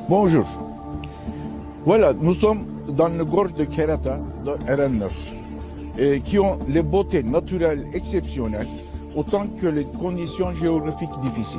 Bonjour. Voilà, nous sommes dans le gorge de Kerata, de RN9, qui ont les beautés naturelles exceptionnelles, autant que les conditions géographiques difficiles.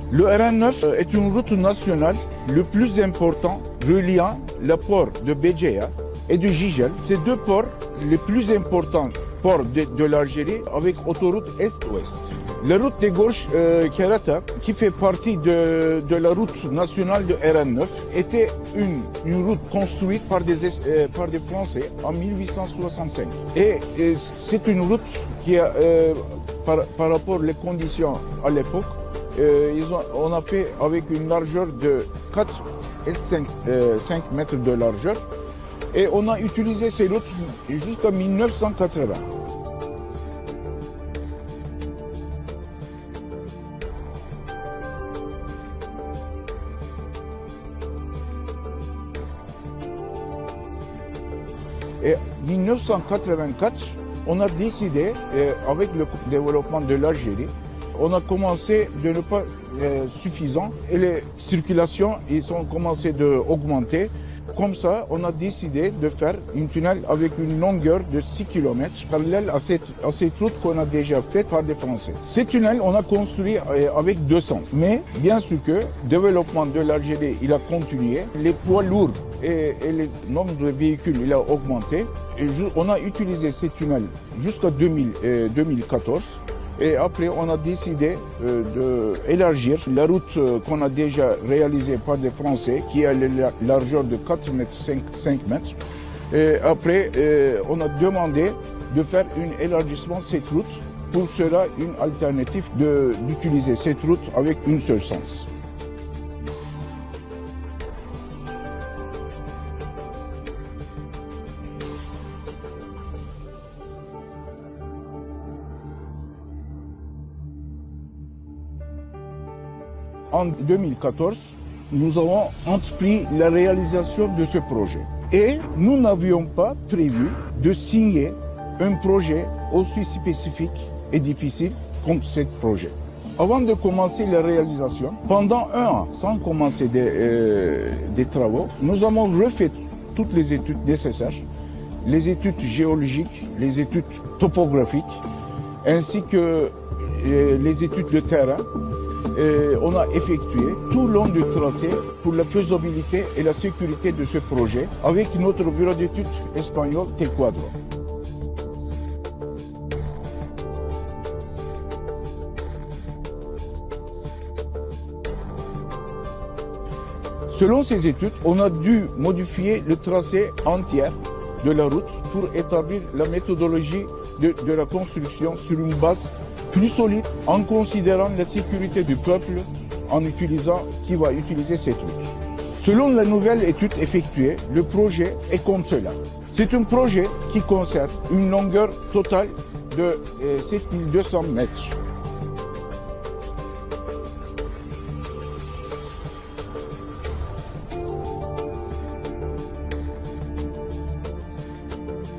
Le RN9 est une route nationale le plus important reliant le port de Béjaïa et de Jijel. Ces deux ports les plus importants ports de l'Algérie avec autoroute Est-Ouest. La route des gorges Kerata, qui fait partie de la route nationale de RN9, était une route construite par des Français en 1865. Et c'est une route qui a, par rapport aux conditions à l'époque, on a fait avec une largeur de 4 et 5 mètres de largeur. Et on a utilisé ces routes jusqu'en 1980. Et en 1984, on a décidé, avec le développement de l'Algérie, on a commencé de ne pas suffisant et les circulations ils ont commencé d'augmenter. Comme ça, on a décidé de faire une tunnel avec une longueur de 6 km, parallèle à cette route qu'on a déjà faite par des Français. Ces tunnels, on a construit avec deux sens. Mais bien sûr que le développement de l'Algérie, il a continué. Les poids lourds et le nombre de véhicules, il a augmenté. Et on a utilisé ces tunnels jusqu'à 2014. Et après, on a décidé d'élargir la route qu'on a déjà réalisée par des Français, qui a la largeur de 4 mètres, 5 mètres. Et après, on a demandé de faire un élargissement de cette route pour cela une alternative d'utiliser cette route avec un seul sens. En 2014, nous avons entrepris la réalisation de ce projet. Et nous n'avions pas prévu de signer un projet aussi spécifique et difficile comme ce projet. Avant de commencer la réalisation, pendant un an, sans commencer des travaux, nous avons refait toutes les études nécessaires, les études géologiques, les études topographiques, ainsi que les études de terrain. On a effectué tout le long du tracé pour la faisabilité et la sécurité de ce projet avec notre bureau d'études espagnol T-Quadro. Selon ces études, on a dû modifier le tracé entier de la route pour établir la méthodologie de la construction sur une base plus solide en considérant la sécurité du peuple qui va utiliser cette route. Selon la nouvelle étude effectuée, le projet est comme cela. C'est un projet qui concerne une longueur totale de 7200 mètres.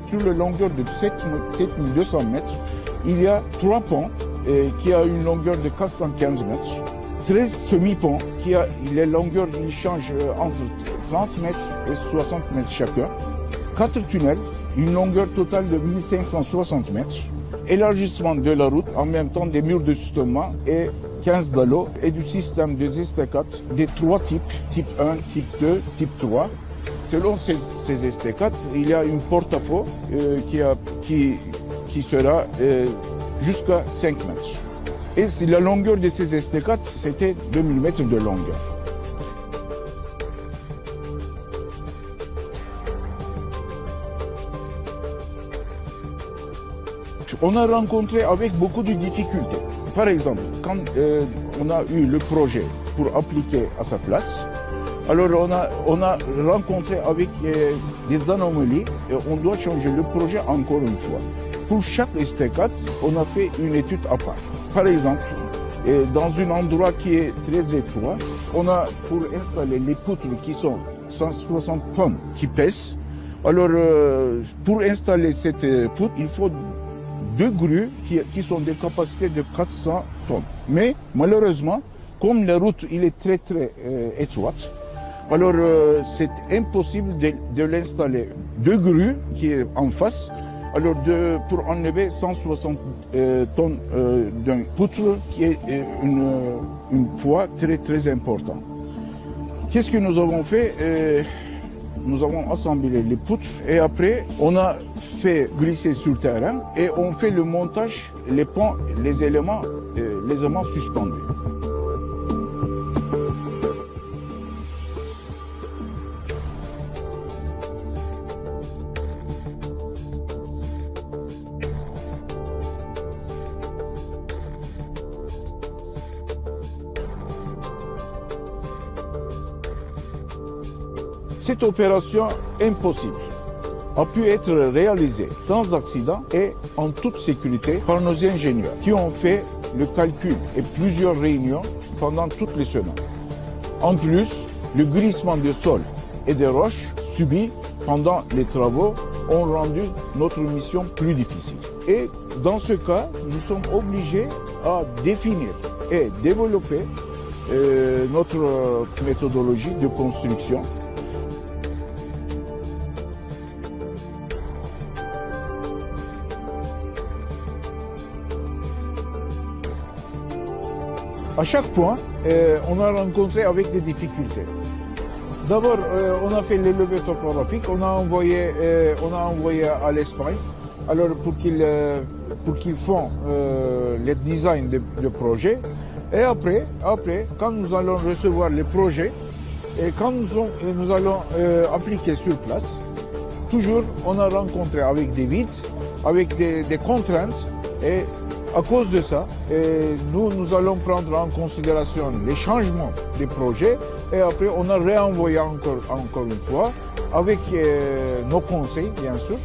Sur la longueur de 7200 mètres, il y a 3 ponts qui ont une longueur de 415 mètres, 13 semi-ponts qui ont les longueurs qui changent entre 30 mètres et 60 mètres chacun, 4 tunnels, une longueur totale de 1560 mètres, élargissement de la route, en même temps des murs de soutènement et 15 dallots et du système des estacades des 3 types, type 1, type 2, type 3. Selon ces estacades, il y a une porte-à-faux qui sera jusqu'à 5 mètres. Et la longueur de ces estacades, c'était 2000 mètres de longueur. On a rencontré avec beaucoup de difficultés. Par exemple, quand on a eu le projet pour appliquer à sa place, alors on a rencontré avec des anomalies et on doit changer le projet encore une fois. Pour chaque estacade, on a fait une étude à part. Par exemple, dans un endroit qui est très étroit, on a pour installer les poutres qui sont 160 tonnes qui pèsent. Alors, pour installer cette poutre, il faut 2 grues qui sont des capacités de 400 tonnes. Mais malheureusement, comme la route il est très étroite, alors c'est impossible de l'installer. 2 grues qui est en face, alors pour enlever 160 tonnes d'une poutre qui est une poids très important. Qu'est-ce que nous avons fait? Nous avons assemblé les poutres et après on a fait glisser sur le terrain et on fait le montage, les ponts, les éléments suspendus. Cette opération impossible a pu être réalisée sans accident et en toute sécurité par nos ingénieurs qui ont fait le calcul et plusieurs réunions pendant toutes les semaines. En plus, le glissement de sol et des roches subis pendant les travaux ont rendu notre mission plus difficile. Et dans ce cas, nous sommes obligés à définir et développer notre méthodologie de construction. À chaque point, on a rencontré avec des difficultés. D'abord, on a fait les levées topographiques, on a envoyé à l'Espagne, alors pour qu'ils font les designs de projets. Et après, quand nous allons recevoir les projets et quand nous allons appliquer sur place, toujours on a rencontré avec des vides, avec des contraintes et à cause de ça, nous allons prendre en considération les changements des projets et après on a réenvoyé encore une fois avec nos conseils bien sûr.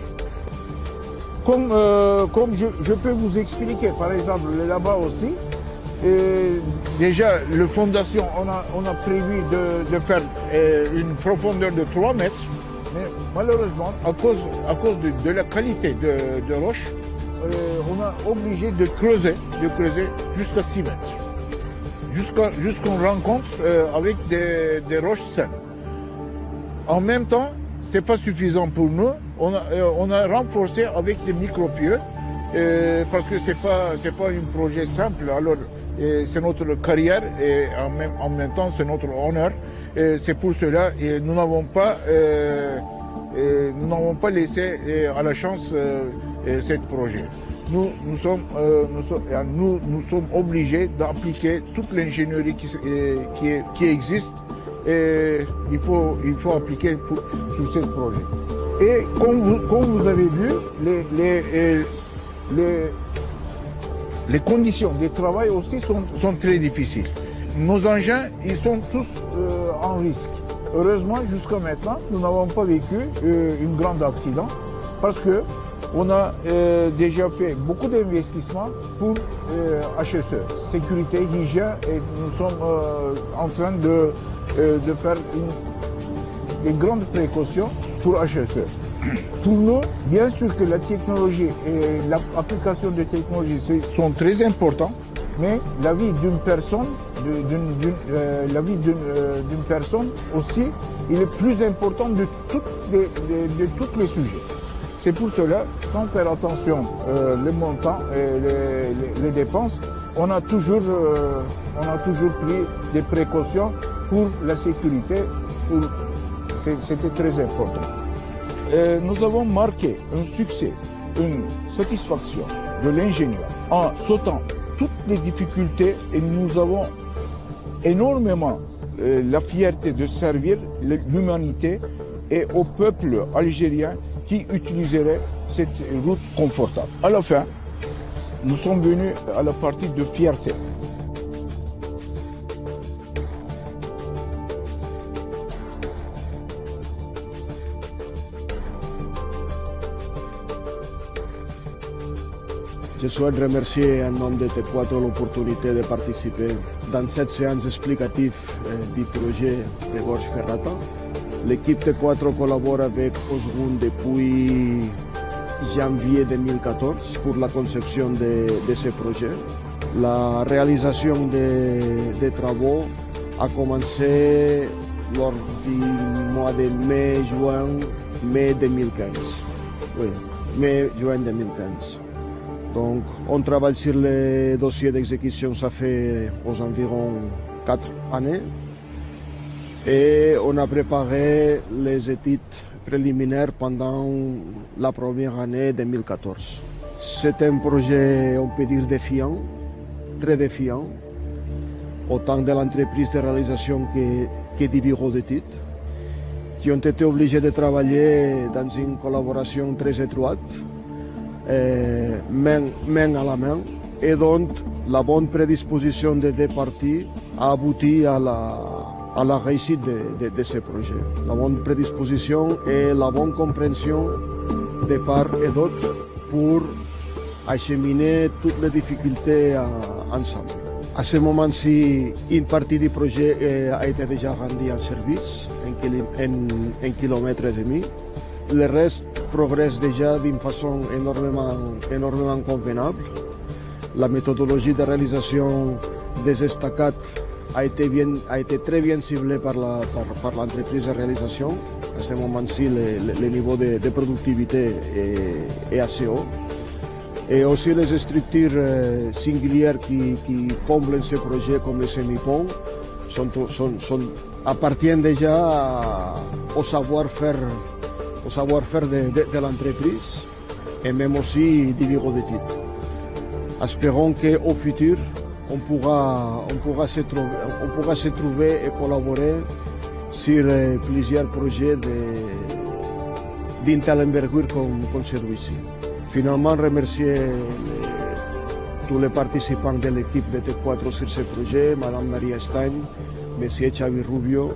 Comme je peux vous expliquer par exemple là-bas aussi, déjà la fondation on a prévu de faire une profondeur de 3 mètres, mais malheureusement à cause de la qualité de roche, on a obligé de creuser jusqu'à 6 mètres. Jusqu'on rencontre avec des roches saines. En même temps, c'est pas suffisant pour nous. On a renforcé avec des micro-pieux parce que c'est pas un projet simple. Alors c'est notre carrière et en même temps c'est notre honneur. C'est pour cela et nous n'avons pas laissé à la chance ce projet. Nous sommes obligés d'appliquer toute l'ingénierie qui existe et il faut appliquer sur ce projet. Et comme vous avez vu, les conditions de travail aussi sont très difficiles. Nos engins, ils sont tous en risque. Heureusement, jusqu'à maintenant, nous n'avons pas vécu un grand accident parce que on a déjà fait beaucoup d'investissements pour HSE, sécurité, hygiène, et nous sommes en train de faire des grandes précautions pour HSE. Pour nous, bien sûr que la technologie et l'application de technologie sont très importants, mais la vie d'une personne, aussi, il est plus important de tous les sujets. C'est pour cela, sans faire attention les montants et les dépenses, on a toujours pris des précautions pour la sécurité. C'était très important. Nous avons marqué un succès, une satisfaction de l'ingénieur en sautant toutes les difficultés et nous avons énormément la fierté de servir l'humanité et au peuple algérien qui utiliserait cette route confortable. À la fin, nous sommes venus à la partie de fierté. Je souhaite remercier en nom de T4 l'opportunité de participer dans cette séance explicative du projet de Gorge Ferrata. L'équipe T4 collabore avec Osgun depuis janvier 2014 pour la conception de ce projet. La réalisation des travaux a commencé lors du mois de mai 2015. Oui, mai-juin 2015. Donc, on travaille sur le dossier d'exécution, ça fait aux environs 4 années. Et on a préparé les études préliminaires pendant la première année 2014. C'est un projet, on peut dire, défiant, très défiant, autant de l'entreprise de réalisation que du bureau d'études, qui ont été obligés de travailler dans une collaboration très étroite, main à la main, et donc la bonne prédisposition des deux parties a abouti à la réussite de ce projet. La bonne prédisposition et la bonne compréhension de part et d'autre pour acheminer toutes les difficultés ensemble. À ce moment-ci, une partie du projet a été déjà rendue en service, 1,5 km. Le reste progresse déjà d'une façon énormément convenable. La méthodologie de réalisation des estacades a été très bien ciblée par l'entreprise de réalisation. À ce moment-ci, le niveau de productivité est assez haut. Et aussi les structures singulières qui comblent ce projet, comme les semi-ponts, appartiennent déjà au savoir-faire de l'entreprise et même aussi du bureau d'études. Espérons qu'au futur, on pourra se trouver et collaborer sur plusieurs projets d'une telle envergure comme celui-ci. Finalement, remercier tous les participants de l'équipe de T4 sur ce projet, Madame Maria Stein, Monsieur Xavi Rubio,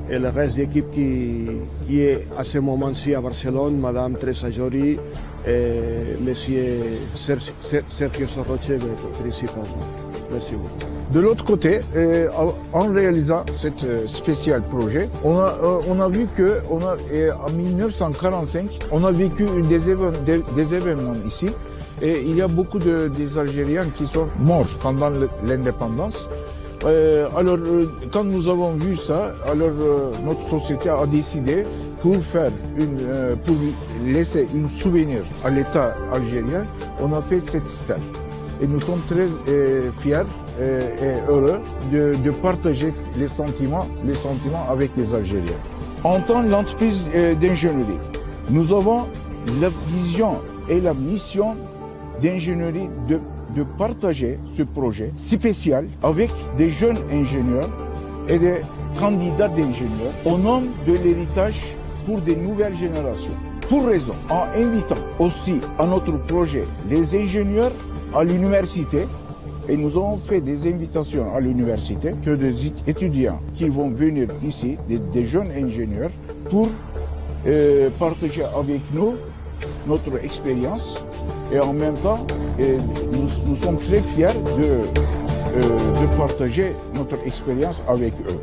et le reste de l'équipe qui est à ce moment-ci à Barcelone, Madame Teresa Jori et Monsieur Sergio Sorroche principalement. Merci beaucoup. De l'autre côté, en réalisant cet spécial projet, on a vu que en 1945, on a vécu des événements ici. Et il y a beaucoup des Algériens qui sont morts pendant l'indépendance. Alors, quand nous avons vu ça, alors notre société a décidé pour laisser un souvenir à l'État algérien, on a fait cette stèle. Et nous sommes très fiers et heureux de partager les sentiments avec les Algériens. En tant qu'entreprise d'ingénierie, nous avons la vision et la mission d'ingénierie de partager ce projet spécial avec des jeunes ingénieurs et des candidats d'ingénieurs au nom de l'héritage pour des nouvelles générations. Pour raison, en invitant aussi à notre projet les ingénieurs à l'université, et nous avons fait des invitations à l'université, que des étudiants qui vont venir ici, des jeunes ingénieurs, pour partager avec nous notre expérience. Et en même temps, nous sommes très fiers de partager notre expérience avec eux.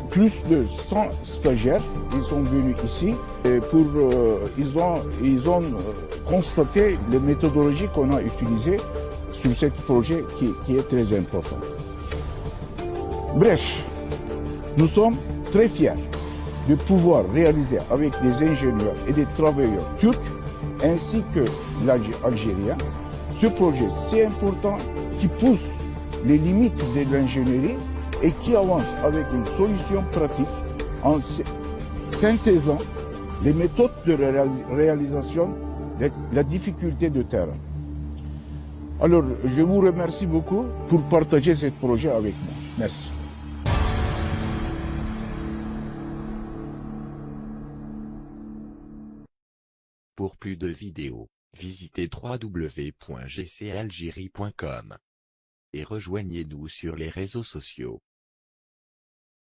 Plus de 100 stagiaires, ils sont venus ici et ils ont constaté les méthodologies qu'on a utilisées sur ce projet qui est très important. Bref, nous sommes très fiers de pouvoir réaliser avec des ingénieurs et des travailleurs turcs ainsi que l'Algérien ce projet si important qui pousse les limites de l'ingénierie et qui avance avec une solution pratique en synthésant les méthodes de réalisation de la difficulté de terrain. Alors, je vous remercie beaucoup pour partager ce projet avec moi. Merci. Pour plus de vidéos, visitez www.gcalgerie.com et rejoignez-nous sur les réseaux sociaux.